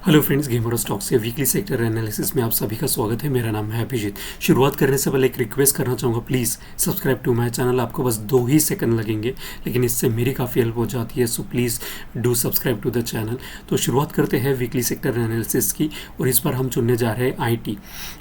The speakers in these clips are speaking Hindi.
हेलो फ्रेंड्स, गेमर स्टॉक्स के वीकली सेक्टर एनालिसिस में आप सभी का स्वागत है। मेरा नाम है अभिजीत। शुरुआत करने से पहले एक रिक्वेस्ट करना चाहूँगा, please subscribe to my channel. आपको बस 2 ही सेकंड लगेंगे, लेकिन इससे मेरी काफ़ी हेल्प हो जाती है। So please do subscribe to the channel. तो शुरुआत करते हैं वीकली सेक्टर एनालिसिस की, और इस बार हम चुनने जा रहे हैं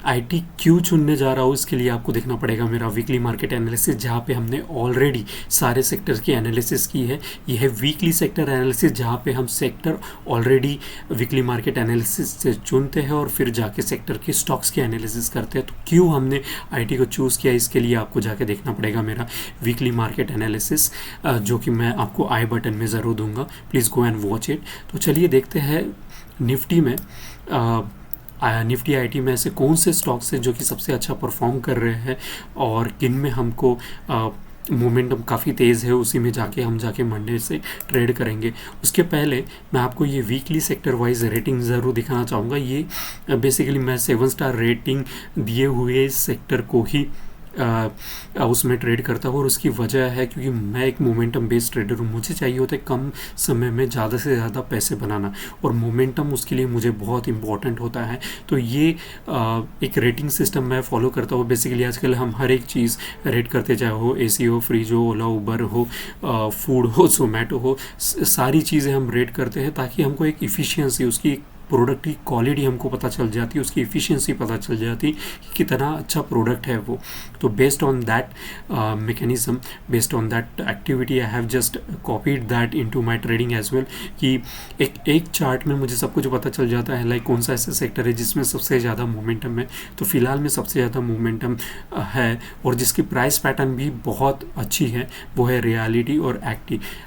आईटी। क्यों चुनने जा रहा हूँ, इसके लिए आपको देखना पड़ेगा मेरा वीकली मार्केट एनालिसिस, जहाँ पे हमने ऑलरेडी सारे सेक्टर्स की एनालिसिस की है। यह है वीकली सेक्टर एनालिसिस, जहाँ पे हम sector already weekly market analysis से चुनते हैं और फिर जाके सेक्टर के स्टॉक्स की एनालिसिस करते हैं। तो क्यों हमने आईटी को चूज़ किया, इसके लिए आपको जाके देखना पड़ेगा मेरा वीकली मार्केट एनालिसिस, जो कि मैं आपको आई बटन में ज़रूर दूंगा। Please go and watch it. तो चलिए देखते हैं निफ्टी में, निफ्टी आईटी में ऐसे कौन से स्टॉक्स हैं जो कि सबसे अच्छा परफॉर्म कर रहे हैं और किन में हमको मोमेंटम काफ़ी तेज़ है, उसी में हम जाके मंडे से ट्रेड करेंगे। उसके पहले मैं आपको ये वीकली सेक्टर वाइज रेटिंग ज़रूर दिखाना चाहूँगा। ये बेसिकली मैं 7 स्टार रेटिंग दिए हुए सेक्टर को ही उसमें ट्रेड करता हूँ, और उसकी वजह है क्योंकि मैं एक मोमेंटम बेस्ड ट्रेडर हूँ। मुझे चाहिए होता है कम समय में ज़्यादा से ज़्यादा पैसे बनाना, और मोमेंटम उसके लिए मुझे बहुत इंपॉर्टेंट होता है। तो ये एक रेटिंग सिस्टम मैं फॉलो करता हूँ। बेसिकली आजकल हम हर एक चीज़ रेट करते, चाहे हो एसी हो, फ्रिज हो, ओला उबर हो, फूड हो, जोमेटो हो, सारी चीज़ें हम रेट करते हैं ताकि हमको एक इफ़िशियंसी, उसकी प्रोडक्ट की क्वालिटी हमको पता चल जाती है, उसकी इफ़िशियंसी पता चल जाती कि कितना अच्छा प्रोडक्ट है वो। तो based on that mechanism, based on that activity, I have just copied that into my trading as well, कि एक चार्ट में मुझे सब कुछ पता चल जाता है, लाइक कौन सा ऐसा सेक्टर है जिसमें सबसे ज़्यादा मोमेंटम है। तो फिलहाल में सबसे ज़्यादा मोमेंटम है और जिसकी प्राइस पैटर्न भी बहुत अच्छी है, वो है रियलिटी और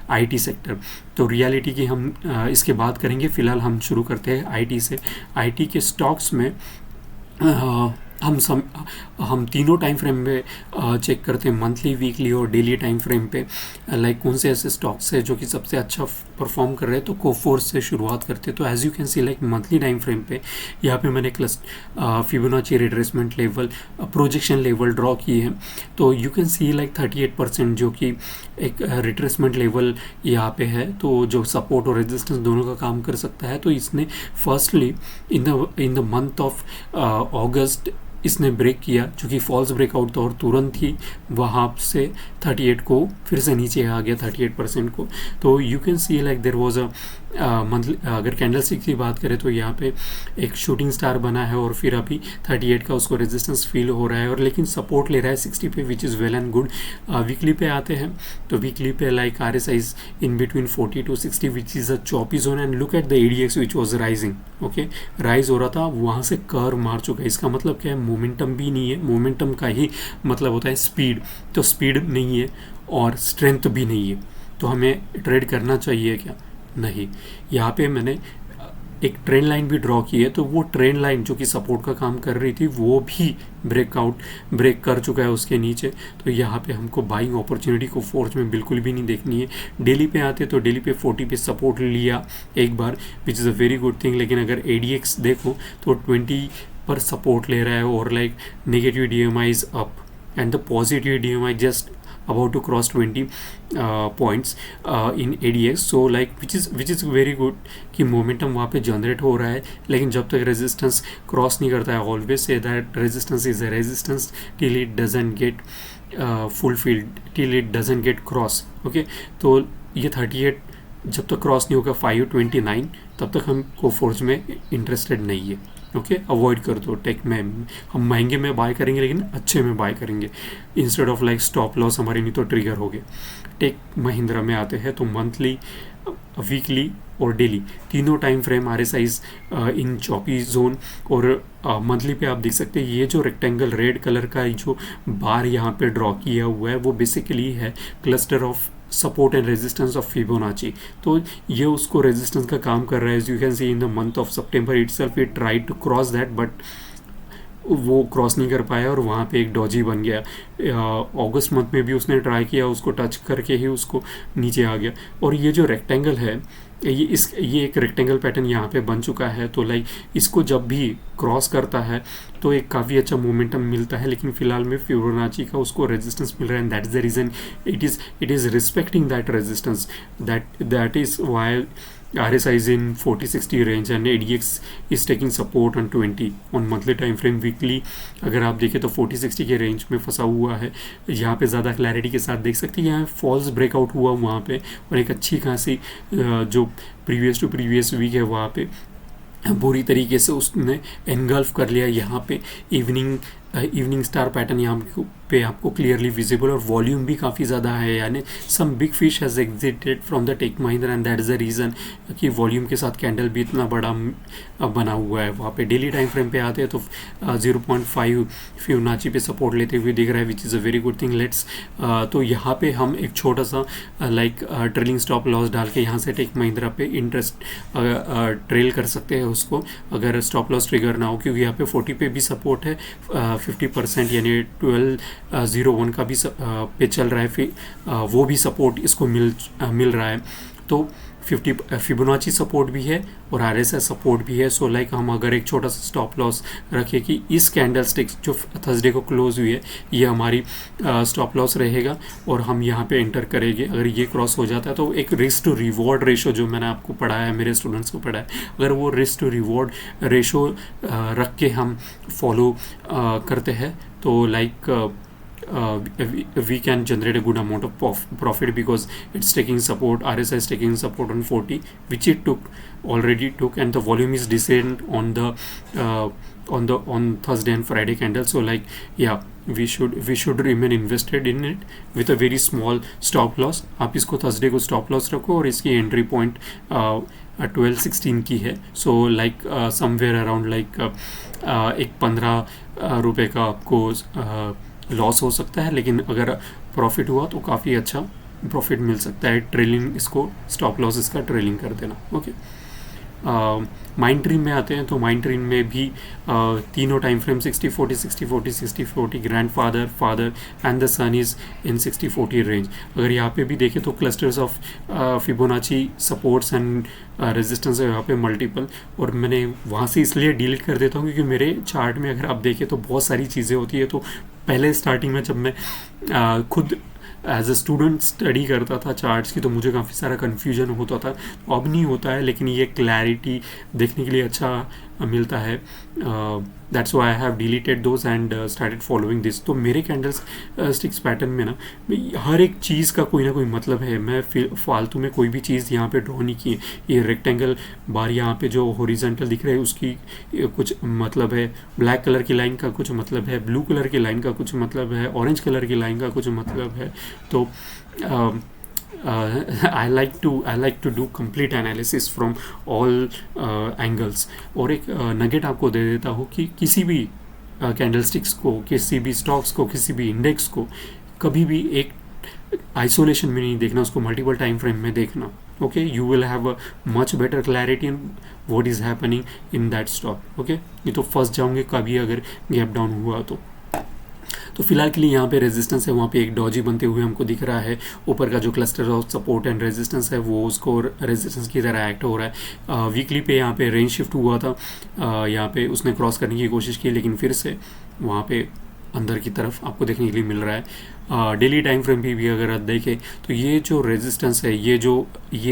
आईटी सेक्टर। तो रियलिटी की हम इसके बाद करेंगे। फिलहाल हम शुरू करते हैं आईटी से। आईटी के स्टॉक्स में हम तीनों टाइम फ्रेम में चेक करते हैं, मंथली, वीकली और डेली टाइम फ्रेम पे, लाइक कौन से ऐसे स्टॉक्स है जो कि सबसे अच्छा परफॉर्म कर रहे हैं। तो कोफोर्स से शुरुआत करते हैं। तो as you can see, like monthly time frame पे यहाँ पे मैंने Fibonacci retracement level, projection level draw किए हैं। तो यू कैन सी लाइक 38% जो कि एक रिट्रेसमेंट लेवल यहाँ पे है, तो जो सपोर्ट और रेजिस्टेंस दोनों का काम कर सकता है। तो इसने firstly in the month of अगस्त इसने ब्रेक किया, जो कि फॉल्स ब्रेकआउट था, और तुरंत ही वहाँ से 38 को फिर से नीचे आ गया, 38% को। तो you can see like there was a monthly, अगर कैंडलस्टिक की बात करें तो यहाँ पे एक शूटिंग स्टार बना है, और फिर अभी 38 का उसको रेजिस्टेंस फील हो रहा है, और लेकिन सपोर्ट ले रहा है 60 पे, which is well and good. Weekly पे आते हैं तो वीकली पे like RSI is in between 40 to 60, which is a choppy zone. And look at the ADX which was rising, okay, rise हो रहा था, वहाँ से कर्व मार चुका है। इसका मतलब क्या है, मोमेंटम भी नहीं है। मोमेंटम का ही मतलब होता है स्पीड, तो स्पीड नहीं है और स्ट्रेंथ भी नहीं है। तो हमें ट्रेड करना चाहिए क्या? नहीं। यहाँ पे मैंने एक ट्रेंड लाइन भी ड्रॉ की है, तो वो ट्रेंड लाइन जो कि सपोर्ट का काम कर रही थी, वो भी ब्रेक कर चुका है उसके नीचे। तो यहाँ पे हमको बाइंग अपॉर्चुनिटी को फोर्स में बिल्कुल भी नहीं देखनी है। डेली पे आते तो डेली पे 40 पे सपोर्ट लिया एक बार, which is a very good thing. लेकिन अगर ADX देखो तो 20 पर सपोर्ट ले रहा है, और like negative DMI is up and the positive DMI just about to cross 20 points in ADX, so like which is very good कि मोमेंटम वहाँ पे जनरेट हो रहा है। लेकिन जब तक रेजिस्टेंस क्रॉस नहीं करता है, always say that resistance is a resistance till it doesn't get fulfilled, till it doesn't get cross, okay. तो ये 38 जब तक क्रॉस नहीं होगा 529, तब तक हम कोफोर्ज में इंटरेस्टेड नहीं है, ओके। अवॉइड कर दो टेक में। हम महंगे में बाय करेंगे, लेकिन अच्छे में बाय करेंगे, instead of like stop loss हमारे नहीं तो ट्रिगर हो गए। टेक महिंद्रा में आते हैं तो मंथली, वीकली और डेली तीनों टाइम फ्रेम RSI इन चॉपी जोन, और मंथली पे आप देख सकते हैं ये जो रेक्टेंगल रेड कलर का जो बार यहाँ पे ड्रॉ किया हुआ है, वो बेसिकली है cluster of support and resistance of Fibonacci. तो ये उसको रेजिस्टेंस का काम कर रहा है। As you can see in the month of सितंबर itself it tried to cross that, but वो क्रॉस नहीं कर पाया और वहाँ पे एक डॉजी बन गया। अगस्त मंथ में भी उसने ट्राई किया, उसको टच करके ही उसको नीचे आ गया। और ये जो रेक्टेंगल है, ये एक रेक्टेंगल पैटर्न यहाँ पे बन चुका है। तो लाइक इसको जब भी क्रॉस करता है तो एक काफ़ी अच्छा मोमेंटम मिलता है, लेकिन फिलहाल में फिबोनाची का उसको रेजिस्टेंस मिल रहा है, and that is the reason it is respecting that resistance, that is why RSI is in 40-60 range and ADX is taking support on 20 on monthly time frame. Weekly अगर आप देखें तो 40-60 के रेंज में फंसा हुआ है. यहाँ पे ज़्यादा क्लैरिटी के साथ देख सकते हैं. यहाँ फॉल्स ब्रेकआउट हुआ वहाँ पे और एक अच्छी खासी जो प्रीवियस टू प्रीवियस वीक है वहाँ पे बुरी तरीके से उसने एनगल्फ कर लिया. यहाँ पे इवनिंग स्टार पैटर्न यहाँ पे आपको क्लियरली विजिबल और वॉल्यूम भी काफ़ी ज़्यादा है. यानी some big fish has exited from the Tech Mahindra and that is the reason कि वॉल्यूम के साथ कैंडल भी इतना बड़ा बना हुआ है. वहाँ पे डेली टाइम फ्रेम पे आते हैं तो 0.5 फिबोनाची पे सपोर्ट लेते हुए दिख रहा है, विच is a very good thing. Let's तो यहाँ पे हम एक छोटा सा ट्रेलिंग स्टॉप लॉस डाल के यहाँ से टेक महिंद्रा पे इंटरेस्ट ट्रेल कर सकते हैं उसको, अगर स्टॉप लॉस ट्रिगर ना हो, क्योंकि यहाँ पे 40 पे भी सपोर्ट है. 50% यानी 1201 का भी पे चल रहा है. फिर वो भी सपोर्ट इसको मिल रहा है. तो 50 फिबोनाची सपोर्ट भी है और RSI सपोर्ट भी है. सो हम अगर एक छोटा सा स्टॉप लॉस रखें कि इस कैंडल स्टिक्स जो थर्सडे को क्लोज हुई है ये हमारी स्टॉप लॉस रहेगा और हम यहाँ पे एंटर करेंगे. अगर ये क्रॉस हो जाता है तो एक रिस्क टू रिवॉर्ड रेशो जो मैंने आपको पढ़ाया है, मेरे स्टूडेंट्स को पढ़ाया है, अगर वो रिस्क टू रिवॉर्ड रेशो रख के हम फॉलो करते हैं तो we can generate a good amount of profit because it's taking support. RSI is taking support on 40, which it already took, and the volume is decent on Thursday and Friday candle. So yeah, we should remain invested in it with a very small stop loss. आप इसको Thursday को stop loss रखो और इसकी entry point 12-16 की है. So somewhere around एक 15 रुपए का आपको लॉस हो सकता है, लेकिन अगर प्रॉफिट हुआ तो काफ़ी अच्छा प्रॉफिट मिल सकता है. ट्रेलिंग इसको स्टॉप लॉस इसका ट्रेलिंग कर देना. ओके, माइंडट्री में आते हैं तो माइंडट्री में भी तीनों time frame 60-40 60-40 60-40 grandfather, father and the son is in 60-40 range. अगर यहाँ पे भी देखें तो clusters of Fibonacci supports and resistance है यहाँ पे मल्टीपल, और मैंने वहाँ से इसलिए डिलीट कर देता हूँ क्योंकि मेरे चार्ट में अगर आप देखें तो बहुत सारी चीज़ें होती है. तो पहले स्टार्टिंग में जब मैं खुद एज अ स्टूडेंट स्टडी करता था चार्ट्स की तो मुझे काफ़ी सारा कन्फ्यूजन होता था. अब नहीं होता है, लेकिन ये क्लैरिटी देखने के लिए अच्छा मिलता है. That's why I have deleted those and started following this. तो मेरे कैंडल्स स्टिक्स पैटर्न में ना हर एक चीज़ का कोई ना कोई मतलब है. मैं फालतू में कोई भी चीज़ यहाँ पे ड्रॉ नहीं की. ये रेक्टेंगल बार यहाँ पे जो हॉरिजॉन्टल दिख रहा है उसकी कुछ मतलब है, ब्लैक कलर की लाइन का कुछ मतलब है, ब्लू कलर की लाइन का कुछ मतलब है, ऑरेंज कलर की लाइन का कुछ मतलब है. तो I like to do complete analysis from all angles. और एक नगेट आपको दे देता हूँ कि किसी भी कैंडलस्टिक्स को, किसी भी स्टॉक्स को, किसी भी इंडेक्स को कभी भी एक आइसोलेशन में नहीं देखना, उसको मल्टीपल टाइम फ्रेम में देखना. Okay, you will have a much better clarity in what is happening in that stock. Okay, ये तो फंस जाओगे कभी अगर गैप डाउन हुआ तो फिलहाल के लिए यहाँ पे रेजिस्टेंस है, वहाँ पे एक डॉजी बनते हुए हमको दिख रहा है. ऊपर का जो cluster of support and resistance है वो उसको रेजिस्टेंस की तरह एक्ट हो रहा है. वीकली पे यहाँ पे रेंज शिफ्ट हुआ था, यहाँ पे उसने क्रॉस करने की कोशिश की, लेकिन फिर से वहाँ पे अंदर की तरफ आपको देखने के लिए मिल रहा है. डेली टाइम फ्रेम भी अगर आप देखें तो ये जो रेजिस्टेंस है, ये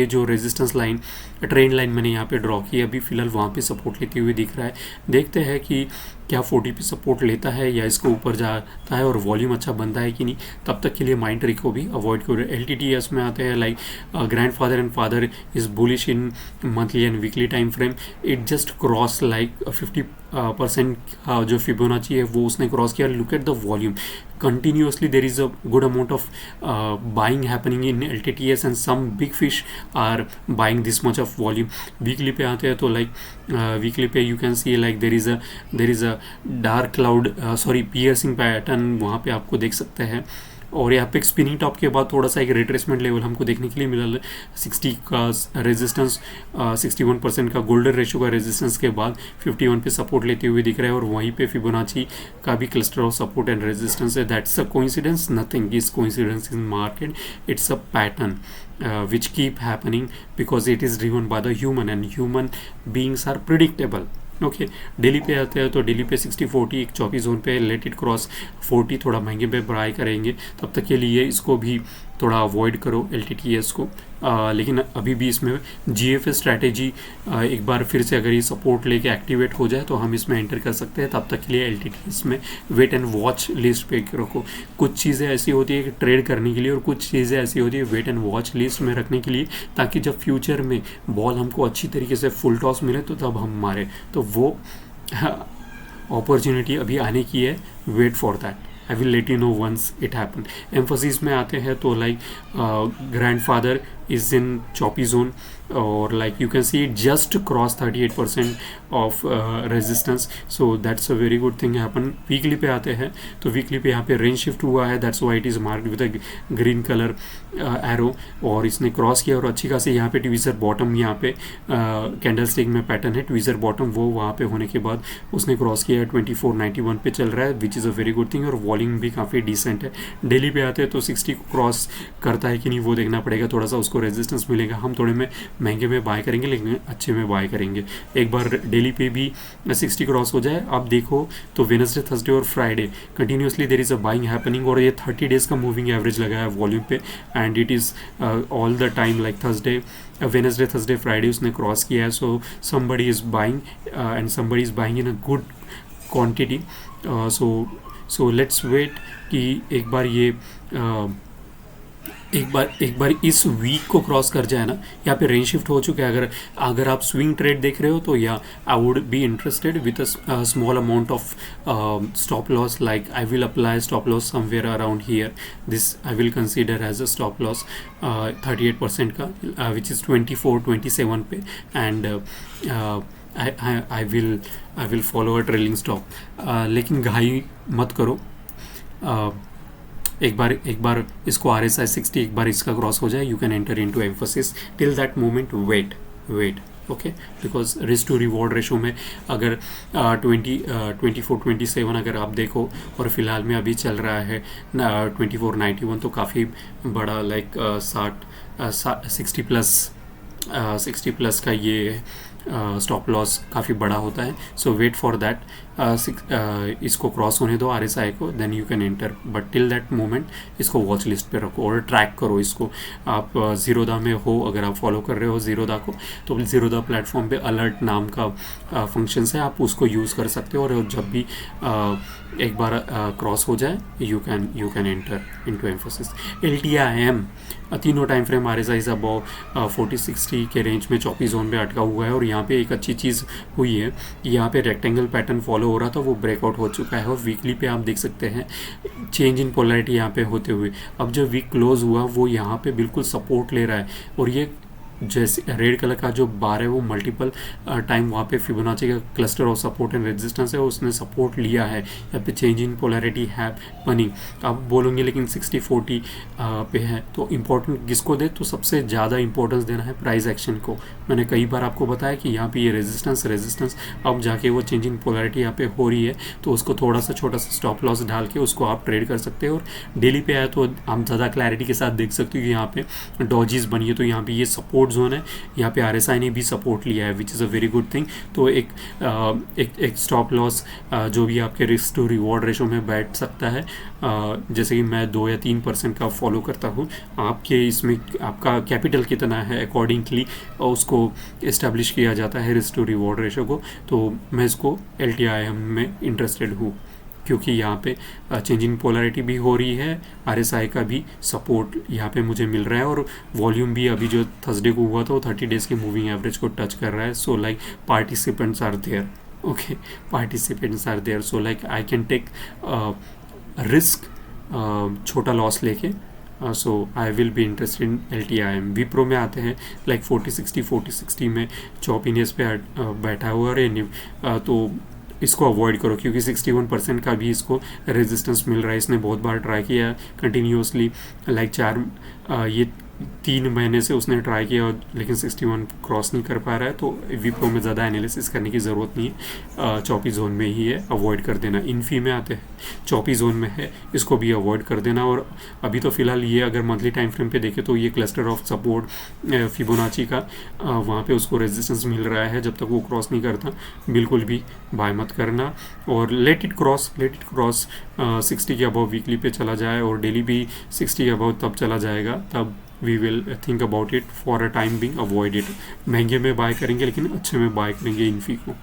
जो रेजिस्टेंस लाइन ट्रेंड लाइन मैंने यहाँ पे ड्रॉ की अभी फ़िलहाल वहाँ पे सपोर्ट लेते हुए दिख रहा है. देखते हैं कि क्या 40 पे सपोर्ट लेता है या इसको ऊपर जाता है और वॉल्यूम अच्छा बनता है कि नहीं. तब तक के लिए माइंडट्री को भी अवॉइड करो. LTTS में आते हैं grandfather and father is bullish in monthly and weekly time frame. It just cross 50% जो फिबोनाची है वो उसने क्रॉस किया. Look at the volume, continuously there is a good amount of buying happening in LTTS and some big fish are buying this much of volume. Weekly पे आते हैं तो वीकली पे you can see there is a dark cloud piercing pattern वहाँ पे आपको देख सकते हैं. और यहाँ पे एक स्पिनिंग टॉप के बाद थोड़ा सा एक रिट्रेसमेंट लेवल हमको देखने के लिए मिला. 60 का रेजिस्टेंस, 61% का गोल्डन रेशियो का रेजिस्टेंस के बाद 51 पे सपोर्ट लेते हुए दिख रहा है. और वहीं पे फिबोनाची का भी cluster of support and resistance है. That's a coincidence, nothing is coincidence in market. It's a pattern which keep happening because it is driven by the human and human beings are predictable. Okay, daily पे आते हैं तो डेली पे 60-40 एक 24 जोन पे लेट इट क्रॉस 40, थोड़ा महंगे पे बाय करेंगे. तब तक के लिए इसको भी थोड़ा अवॉइड करो LTTS को। लेकिन अभी भी इसमें GFS स्ट्रैटेजी एक बार फिर से अगर ये सपोर्ट लेके एक्टिवेट हो जाए तो हम इसमें एंटर कर सकते हैं। तब तक के लिए LTTS में वेट एंड वॉच लिस्ट पे रखो। कुछ चीज़ें ऐसी होती है कि ट्रेड करने के लिए और कुछ चीज़ें ऐसी होती है वेट एंड वॉच लिस्ट में रखने के लिए, ताकि जब फ्यूचर में बॉल हमको अच्छी तरीके से फुल टॉस मिले तो तब हम मारे। तो वो अपॉर्चुनिटी अभी आने की है, wait for that. I will let you know once it happen. Mphasis में आते हैं तो like grandfather is in choppy zone, और like you can see it just cross 38% of resistance, so that's a very good thing happen. Weekly पे आते हैं तो वीकली पे यहाँ पे रेंज शिफ्ट हुआ है, that's why it is marked with a green colour arrow, और इसने क्रॉस किया और अच्छी खासी यहाँ पे ट्वीजर बॉटम, यहाँ पे कैंडल स्टिक में पैटर्न है ट्वीजर बॉटम, वो वहाँ पे होने के बाद उसने क्रॉस किया है। 2491 पे चल रहा है विच is a very good thing, और वॉल्यूम भी काफ़ी डिसेंट है। डेली पे आते हैं तो 60 को क्रॉस करता है कि नहीं वो देखना पड़ेगा, थोड़ा सा उसको रेजिस्टेंस मिलेगा। हम थोड़े में महंगे में बाय करेंगे लेकिन अच्छे में बाय करेंगे। एक बार डेली पे भी 60 क्रॉस हो जाए, आप देखो तो वेडनेसडे, थर्सडे और Friday continuously there is a buying happening, और ये 30 डेज का मूविंग एवरेज लगा है वॉल्यूम पे, and it is all the time like Thursday, Wednesday, Thursday, Friday उसने क्रॉस किया है। So somebody is buying and somebody is buying in a good quantity. So let's wait कि एक बार इस वीक को क्रॉस कर जाए ना, यहाँ पे रेंज शिफ्ट हो चुका है। अगर आप स्विंग ट्रेड देख रहे हो तो या I would be interested with a small amount of stop loss, like I will apply stop loss somewhere around here, this I will consider as a stop loss 38% का, विच इज़ 24-27 पे, and I will follow a trailing stop. लेकिन घाई मत करो, एक बार इसको RSI 60 एक बार इसका क्रॉस हो जाए, you can enter into Mphasis. Till that moment wait okay, because risk to reward ratio में अगर 24-27 अगर आप देखो, और फिलहाल में अभी चल रहा है 2491, तो काफ़ी बड़ा लाइक 60 प्लस का ये स्टॉप लॉस काफ़ी बड़ा होता है। सो वेट फॉर दैट, इसको क्रॉस होने दो RSI को, then you can enter, but till that moment इसको वॉच लिस्ट पे रखो और ट्रैक करो इसको। आप ज़ीरोदा में हो, अगर आप फॉलो कर रहे हो ज़ीरोदा को, तो ज़ीरोदा प्लेटफॉर्म पे अलर्ट नाम का फंक्शंस है, आप उसको यूज़ कर सकते हो, और जब भी एक बार क्रॉस हो जाए you can enter into Mphasis. LTIM तीनों time frame RSI is above 40-60 के रेंज में चौकी जोन पे अटका हुआ है, और यहाँ पे एक अच्छी चीज़ हुई है, यहाँ पे रेक्टेंगल पैटर्न फॉलो हो रहा था, वो ब्रेकआउट हो चुका है, और वीकली पे आप देख सकते हैं चेंज इन पोलैरिटी यहाँ पे होते हुए। अब जब वीक क्लोज हुआ वो यहाँ पे बिल्कुल सपोर्ट ले रहा है, और ये जैसे रेड कलर का जो बार है वो मल्टीपल टाइम वहाँ पे फिबोनाची का cluster of support and resistance है, उसने सपोर्ट लिया है। यहाँ पे चेंज इन पोलैरिटी है बनी, आप बोलोगे लेकिन 60-40 पे है, तो इम्पोर्टेंट किसको दे, तो सबसे ज़्यादा इंपॉर्टेंस देना है प्राइस एक्शन को। मैंने कई बार आपको बताया कि यहाँ पे ये रेजिस्टेंस अब जाके वो चेंज इन पोलैरिटी यहाँ पे हो रही है, तो उसको थोड़ा सा छोटा सा स्टॉप लॉस डाल के उसको आप ट्रेड कर सकते हो। और डेली पे आया तो आप ज़्यादा क्लैरिटी के साथ देख सकते हो कि यहाँ पे डॉजीज बनी है, तो यहाँ पे ये सपोर्ट जोन है, यहाँ पे RSI ने भी सपोर्ट लिया है, विच is a very good thing. तो एक स्टॉप लॉस जो भी आपके रिस्क टू रिवॉर्ड रेशो में बैठ सकता है, जैसे कि मैं 2 या 3% का फॉलो करता हूँ, आपके इसमें आपका कैपिटल कितना है अकॉर्डिंगली उसको इस्टेब्लिश किया जाता है रिस्क टू रिवॉर्ड रेशो को। तो मैं इसको LTIM में इंटरेस्टेड हूँ, क्योंकि यहाँ पे चेंज इन पोलैरिटी भी हो रही है, RSI का भी सपोर्ट यहाँ पे मुझे मिल रहा है, और वॉल्यूम भी अभी जो थर्सडे को हुआ था वो 30 डेज़ के मूविंग एवरेज को टच कर रहा है। So like participants are there, okay, participants are there, so like I can take risk छोटा लॉस लेके। So I will be interested in LTIM। Wipro में आते हैं, लाइक 40-60 में चॉपीनेस पे बैठा हुआ है, तो इसको अवॉइड करो, क्योंकि 61% का भी इसको रेजिस्टेंस मिल रहा है। इसने बहुत बार ट्राई किया कंटिन्यूसली, लाइक 3 महीने से उसने ट्राई किया लेकिन 61 क्रॉस नहीं कर पा रहा है, तो विप्रो में ज़्यादा एनालिसिस करने की ज़रूरत नहीं है, चौपी जोन में ही है, अवॉइड कर देना। इन्फी में आते हैं, चौपी जोन में है, इसको भी अवॉइड कर देना। और अभी तो फिलहाल ये अगर मंथली टाइम फ्रेम पे देखें तो ये क्लस्टर ऑफ सपोर्ट फिबोनाची का वहाँ पे उसको रेजिस्टेंस मिल रहा है, जब तक वो क्रॉस नहीं करता बिल्कुल भी बाय मत करना। और लेट इट क्रॉस 60 के अबव वीकली पे चला जाए और डेली भी 60 के अबव तब चला जाएगा, तब we will think about it for a time being, avoid it. महंगे में बाय करेंगे लेकिन अच्छे में बाय करेंगे इन्फी को।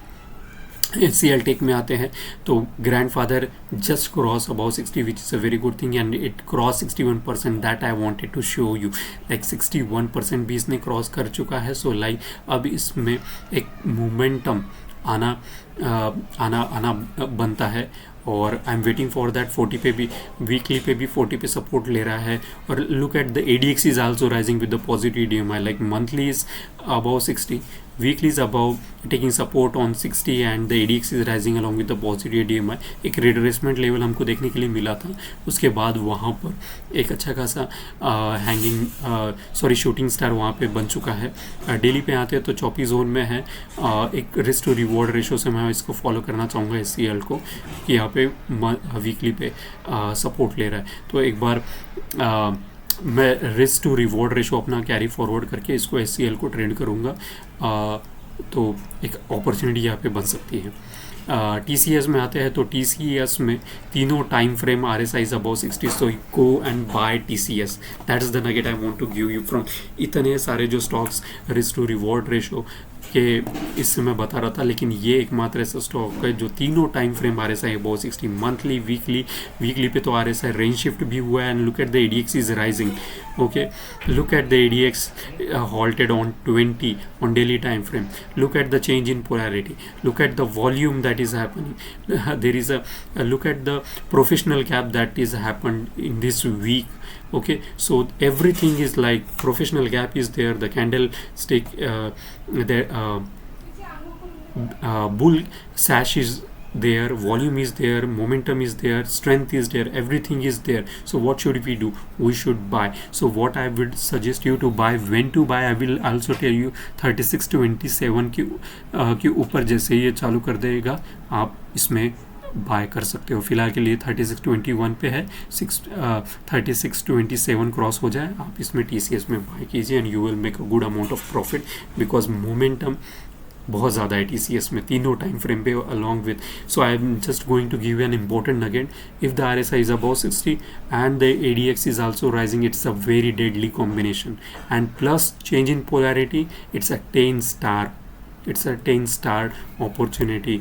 HCL टेक में आते हैं तो grandfather just cross about 60 which is a very good thing and it cross 61%, that I wanted to show you. Like 61% भी इसने क्रॉस कर चुका है। सो लाइक अब इसमें एक मोमेंटम आना बनता है और I am waiting for that. 40 पे भी वीकली पे भी 40 पे सपोर्ट ले रहा है। और look at the ADX is also rising with the positive DMI, like monthly is above 60, weekly is above taking support on 60 and the ADX is rising along with the positive DMI। एक रिट्रेसमेंट लेवल हमको देखने के लिए मिला था, उसके बाद वहाँ पर एक अच्छा खासा शूटिंग स्टार वहाँ पे बन चुका है। डेली पे आते हैं तो चौपी जोन में है, एक रिस्क टू रिवॉर्ड रेशो से मैं इसको फॉलो करना चाहूँगा HCL को, कि यहाँ पे वीकली पे सपोर्ट ले रहा है। तो एक बार मैं रिस्क टू रिवॉर्ड रेशो अपना कैरी फॉरवर्ड करके इसको HCL को ट्रेड करूँगा, तो एक अपॉर्चुनिटी यहाँ पे बन सकती है। TCS में आते हैं तो TCS में तीनों time frame RSI above 60, so go and buy TCS। That is the nugget I want to give you from इतने सारे जो stocks risk to reward ratio के इससे मैं बता रहा था, लेकिन ये एकमात्र ऐसा स्टॉक है जो तीनों time frame RSI above 60, monthly weekly पे तो RSI रेंज शिफ्ट भी हुआ है। And look at the ADX is rising, okay, look at the ADX halted on 20 on daily time frame, look at the change in polarity, look at the volume that is happening, there is a look at the professional gap that is happened in this week, okay, so everything is like professional gap is there, the candlestick bull sash is there, volume is there, momentum is there, strength is there, everything is there. So what should we do? We should buy. So what I would suggest you to buy, when to buy, I will also tell you 3627 के ऊपर जैसे ये चालू कर देगा आप इसमें बाय कर सकते हो। फिलहाल के लिए 3621 पे है, 3627 क्रॉस हो जाए आप इसमें TCS में बाय कीजिए and you will make a good amount of profit, because momentum बहुत ज़्यादा है TCS में तीनों टाइम फ्रेम पे along with. So I am just going to give an important nugget, if the RSI is above 60 and the ADX is also rising, it's a very deadly combination and plus change in polarity, it's a 10 star, it's a 10 star opportunity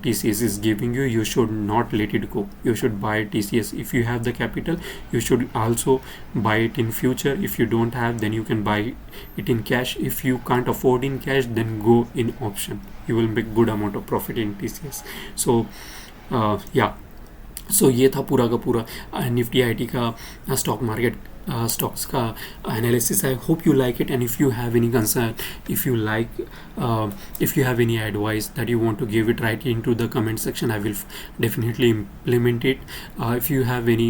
TCS is giving you. You should not let it go, you should buy TCS if you have the capital. You should also buy it in future. If you don't have, then you can buy it in cash. If you can't afford in cash, then go in option, you will make good amount of profit in TCS. So सो ये था पूरा का पूरा निफ्टी IT का स्टॉक मार्केट stocks का analysis. I hope you like it, and if you have any concern, if you have any advice that you want to give it, write into the comment section. I will definitely implement it. If you have any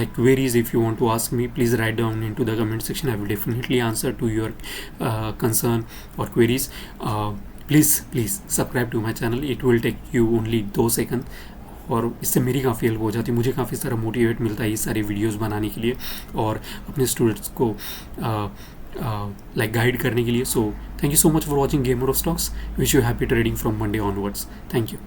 like queries, if you want to ask me, please write down into the comment section. I will definitely answer to your concern or queries. Please subscribe to my channel. It will take you only 2 seconds, और इससे मेरी काफ़ी हेल्प हो जाती है, मुझे काफ़ी सारा मोटिवेट मिलता है ये सारे वीडियोस बनाने के लिए और अपने स्टूडेंट्स को लाइक गाइड करने के लिए. So thank you so much for watching gamer of stocks. Wish you happy trading from Monday onwards. Thank you.